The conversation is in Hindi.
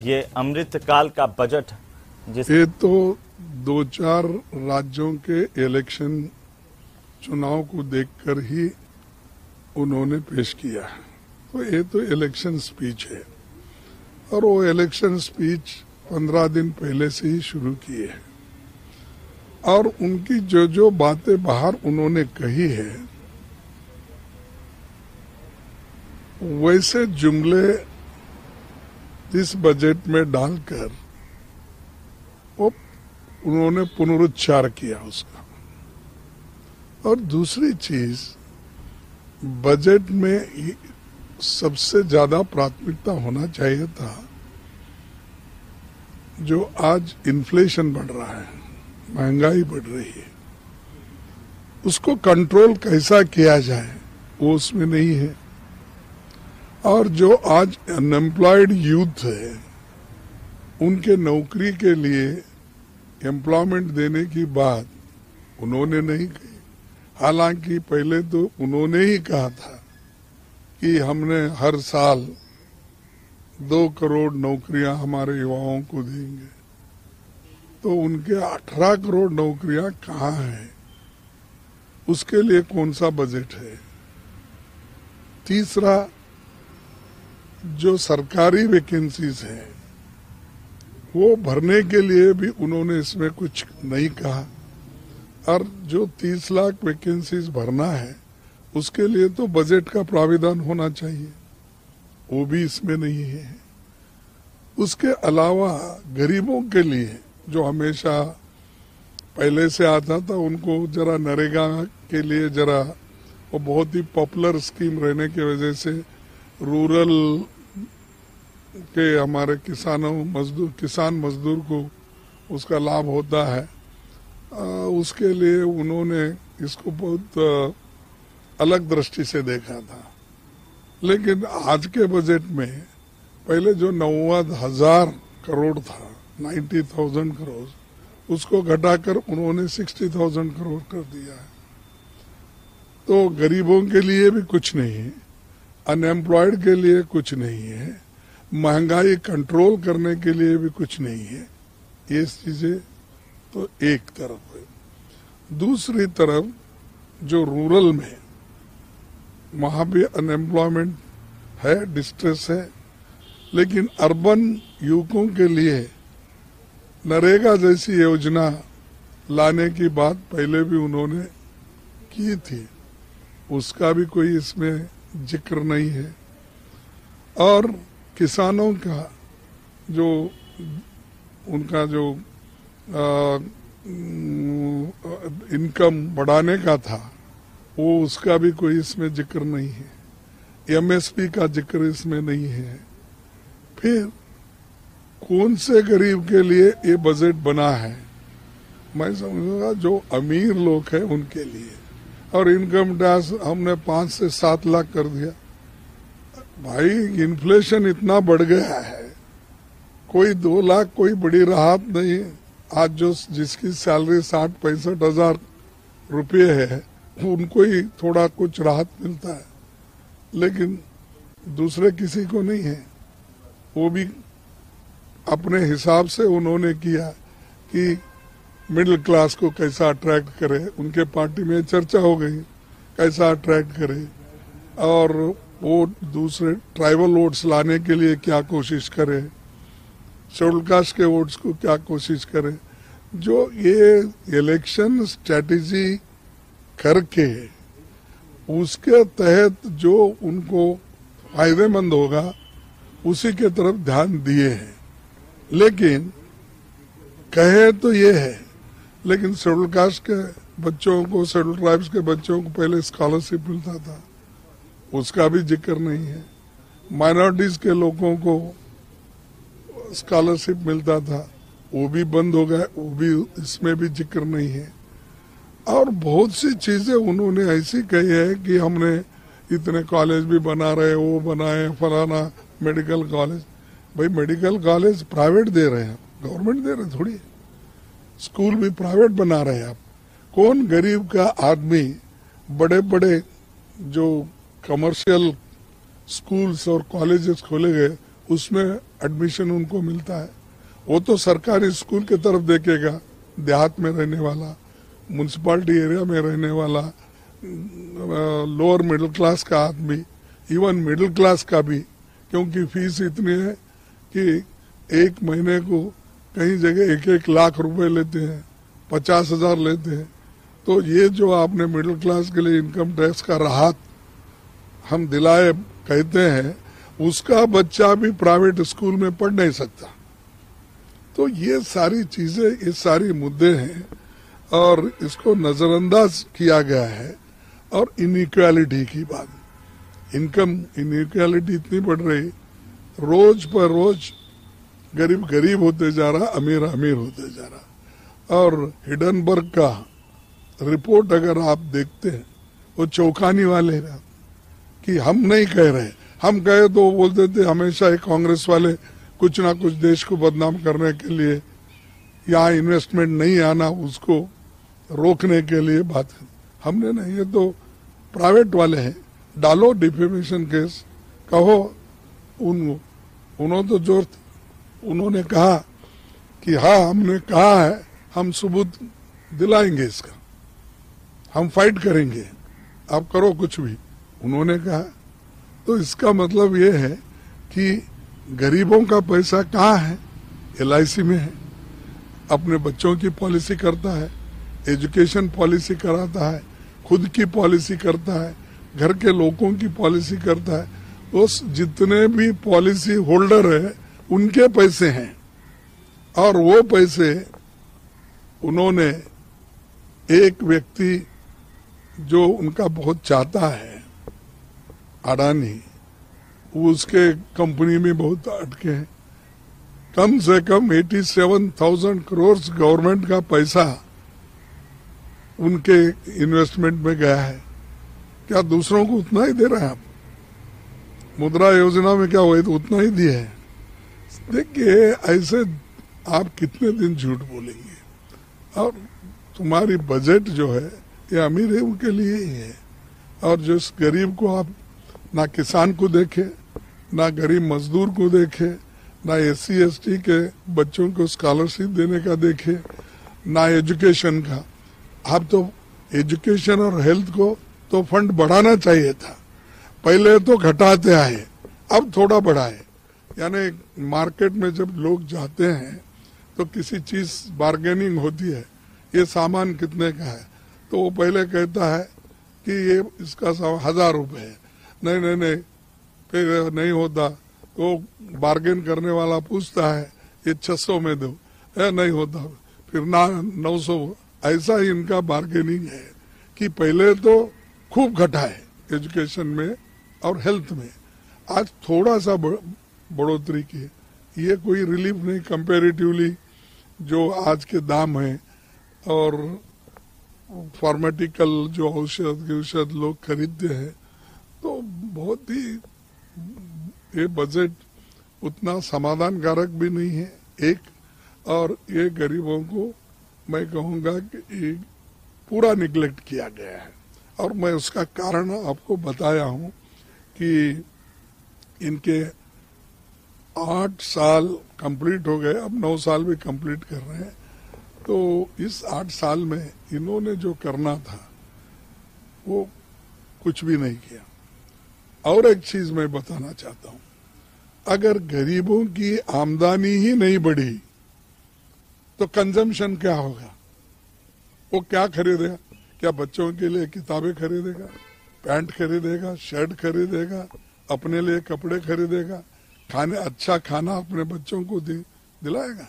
ये अमृत काल का बजट ये तो 2-4 राज्यों के इलेक्शन चुनाव को देखकर ही उन्होंने पेश किया है। तो ये तो इलेक्शन स्पीच है और वो इलेक्शन स्पीच 15 दिन पहले से ही शुरू किए है और उनकी जो जो बातें बाहर उन्होंने कही है वैसे जुमले इस बजट में डालकर वो उन्होंने पुनरुच्चार किया उसका। और दूसरी चीज, बजट में सबसे ज्यादा प्राथमिकता होना चाहिए था जो आज इन्फ्लेशन बढ़ रहा है, महंगाई बढ़ रही है, उसको कंट्रोल कैसा किया जाए वो उसमें नहीं है। और जो आज अनएम्प्लॉयड यूथ है उनके नौकरी के लिए एम्प्लॉयमेंट देने की बात उन्होंने नहीं कही। हालांकि पहले तो उन्होंने ही कहा था कि हमने हर साल 2 करोड़ नौकरियां हमारे युवाओं को देंगे। तो उनके 18 करोड़ नौकरियां कहाँ हैं? उसके लिए कौन सा बजट है? तीसरा, जो सरकारी वैकेंसीज है वो भरने के लिए भी उन्होंने इसमें कुछ नहीं कहा। और जो 30 लाख वैकेंसीज भरना है उसके लिए तो बजट का प्राविधान होना चाहिए, वो भी इसमें नहीं है। उसके अलावा गरीबों के लिए जो हमेशा पहले से आता था, उनको जरा नरेगा के लिए जरा वो बहुत ही पॉपुलर स्कीम रहने की वजह से रूरल के हमारे किसान मजदूर को उसका लाभ होता है। उसके लिए उन्होंने इसको बहुत अलग दृष्टि से देखा था। लेकिन आज के बजट में पहले जो 90,000 करोड़ था, 90,000 करोड़, उसको घटाकर उन्होंने 60,000 करोड़ कर दिया है। तो गरीबों के लिए भी कुछ नहीं है, अनएम्प्लॉयड के लिए कुछ नहीं है, महंगाई कंट्रोल करने के लिए भी कुछ नहीं है। ये चीजें तो एक तरफ है। दूसरी तरफ जो रूरल में वहां भी अनएम्प्लॉयमेंट है, डिस्ट्रेस है, लेकिन अर्बन युवकों के लिए नरेगा जैसी योजना लाने की बात पहले भी उन्होंने की थी, उसका भी कोई इसमें जिक्र नहीं है। और किसानों का जो उनका जो इनकम बढ़ाने का था वो उसका भी कोई इसमें जिक्र नहीं है। एमएसपी का जिक्र इसमें नहीं है। फिर कौन से गरीब के लिए ये बजट बना है? मैं समझूंगा जो अमीर लोग हैं उनके लिए। और इनकम टैक्स हमने 5 से 7 लाख कर दिया। भाई, इन्फ्लेशन इतना बढ़ गया है, कोई 2 लाख कोई बड़ी राहत नहीं। आज जो जिसकी सैलरी 60-65 हजार रुपये है उनको ही थोड़ा कुछ राहत मिलता है, लेकिन दूसरे किसी को नहीं है। वो भी अपने हिसाब से उन्होंने किया कि मिडिल क्लास को कैसा अट्रैक्ट करे। उनके पार्टी में चर्चा हो गई कैसा अट्रैक्ट करे, और वो दूसरे ट्राइबल वोट्स लाने के लिए क्या कोशिश करे, शेड्यूल कास्ट के वोट्स को क्या कोशिश करे। जो ये इलेक्शन स्ट्रेटेजी करके उसके तहत जो उनको फायदेमंद होगा उसी के तरफ ध्यान दिए हैं। लेकिन कहे तो ये है, लेकिन शेड्यूल कास्ट के बच्चों को, शेड्यूल ट्राइब्स के बच्चों को पहले स्कॉलरशिप मिलता था, उसका भी जिक्र नहीं है। माइनॉरिटीज के लोगों को स्कॉलरशिप मिलता था, वो भी बंद हो गया, वो भी इसमें भी जिक्र नहीं है। और बहुत सी चीजें उन्होंने ऐसी कही है कि हमने इतने कॉलेज भी बना रहे, वो बनाए, फलाना मेडिकल कॉलेज। भाई, मेडिकल कॉलेज प्राइवेट दे रहे हैं, गवर्नमेंट दे रहे थोड़ी। स्कूल भी प्राइवेट बना रहे हैं आप। कौन गरीब का आदमी बड़े बड़े जो कमर्शियल स्कूल्स और कॉलेजेस खोले गए उसमें एडमिशन उनको मिलता है। वो तो सरकारी स्कूल की तरफ देखेगा, देहात में रहने वाला, म्यूनिसिपालिटी एरिया में रहने वाला, लोअर मिडिल क्लास का आदमी, इवन मिडिल क्लास का भी, क्योंकि फीस इतनी है कि एक महीने को कई जगह 1-1 लाख रुपए लेते हैं, 50,000 लेते हैं। तो ये जो आपने मिडिल क्लास के लिए इनकम टैक्स का राहत हम दिलाए कहते हैं, उसका बच्चा भी प्राइवेट स्कूल में पढ़ नहीं सकता। तो ये सारी चीजें, ये सारी मुद्दे हैं और इसको नजरअंदाज किया गया है। और इनइक्वालिटी की बात, इनकम इनइक्वालिटी इतनी बढ़ रही, रोज पर रोज गरीब गरीब होते जा रहा, अमीर अमीर होते जा रहा। और हिडनबर्ग का रिपोर्ट अगर आप देखते हैं, वो चौंकाने वाले हैं कि हम नहीं कह रहे, हम कहे तो बोलते थे हमेशा एक कांग्रेस वाले कुछ ना कुछ देश को बदनाम करने के लिए, यहाँ इन्वेस्टमेंट नहीं आना उसको रोकने के लिए बात कर। हमने नहीं, ये तो प्राइवेट वाले हैं, डालो डिफेमेशन केस, कहो। उन्होंने तो जोर, उन्होंने कहा कि हाँ हमने कहा है, हम सबूत दिलाएंगे इसका, हम फाइट करेंगे, आप करो कुछ भी, उन्होंने कहा। तो इसका मतलब ये है कि गरीबों का पैसा कहाँ है? LIC में है, अपने बच्चों की पॉलिसी करता है, एजुकेशन पॉलिसी कराता है, खुद की पॉलिसी करता है, घर के लोगों की पॉलिसी करता है। उस जितने भी पॉलिसी होल्डर है उनके पैसे हैं, और वो पैसे उन्होंने, एक व्यक्ति जो उनका बहुत चाहता है, अडानी, उसके कंपनी में बहुत अटके हैं। कम से कम 87,000 करोड़ गवर्नमेंट का पैसा उनके इन्वेस्टमेंट में गया है। क्या दूसरों को उतना ही दे रहे हैं आप? मुद्रा योजना में क्या हुआ तो उतना ही दिए है। देखिए, ऐसे आप कितने दिन झूठ बोलेंगे? और तुम्हारी बजट जो है ये अमीर है उनके लिए ही है, और जो गरीब को आप ना किसान को देखे, ना गरीब मजदूर को देखे, ना SC ST के बच्चों को स्कॉलरशिप देने का देखे, ना एजुकेशन का। आप तो एजुकेशन और हेल्थ को तो फंड बढ़ाना चाहिए था, पहले तो घटाते आए, अब थोड़ा बढ़ाए। यानी मार्केट में जब लोग जाते हैं तो किसी चीज बार्गेनिंग होती है, ये सामान कितने का है, तो वो पहले कहता है कि ये इसका 1,000 रुपए है, नहीं नहीं नहीं, फिर नहीं होता तो बार्गेन करने वाला पूछता है ये 600 में दो, नहीं होता फिर ना 900। ऐसा ही इनका बार्गेनिंग है कि पहले तो खूब घटाए एजुकेशन में और हेल्थ में, आज थोड़ा सा बढ़ोतरी की। ये कोई रिलीफ नहीं कंपैरेटिवली जो आज के दाम है, और फार्माटिकल जो औषध लोग खरीदते हैं, तो बहुत ही ये बजट उतना समाधानकारक भी नहीं है एक। और ये गरीबों को मैं कहूँगा कि ये पूरा निगलेक्ट किया गया है, और मैं उसका कारण आपको बताया हूँ कि इनके 8 साल कंप्लीट हो गए, अब 9 साल भी कंप्लीट कर रहे हैं। तो इस 8 साल में इन्होंने जो करना था वो कुछ भी नहीं किया। और एक चीज मैं बताना चाहता हूँ, अगर गरीबों की आमदनी ही नहीं बढ़ी तो कंजम्पशन क्या होगा? वो क्या खरीदेगा? क्या बच्चों के लिए किताबें खरीदेगा, पैंट खरीदेगा, शर्ट खरीदेगा, अपने लिए कपड़े खरीदेगा, अच्छा खाना अपने बच्चों को दिलाएगा?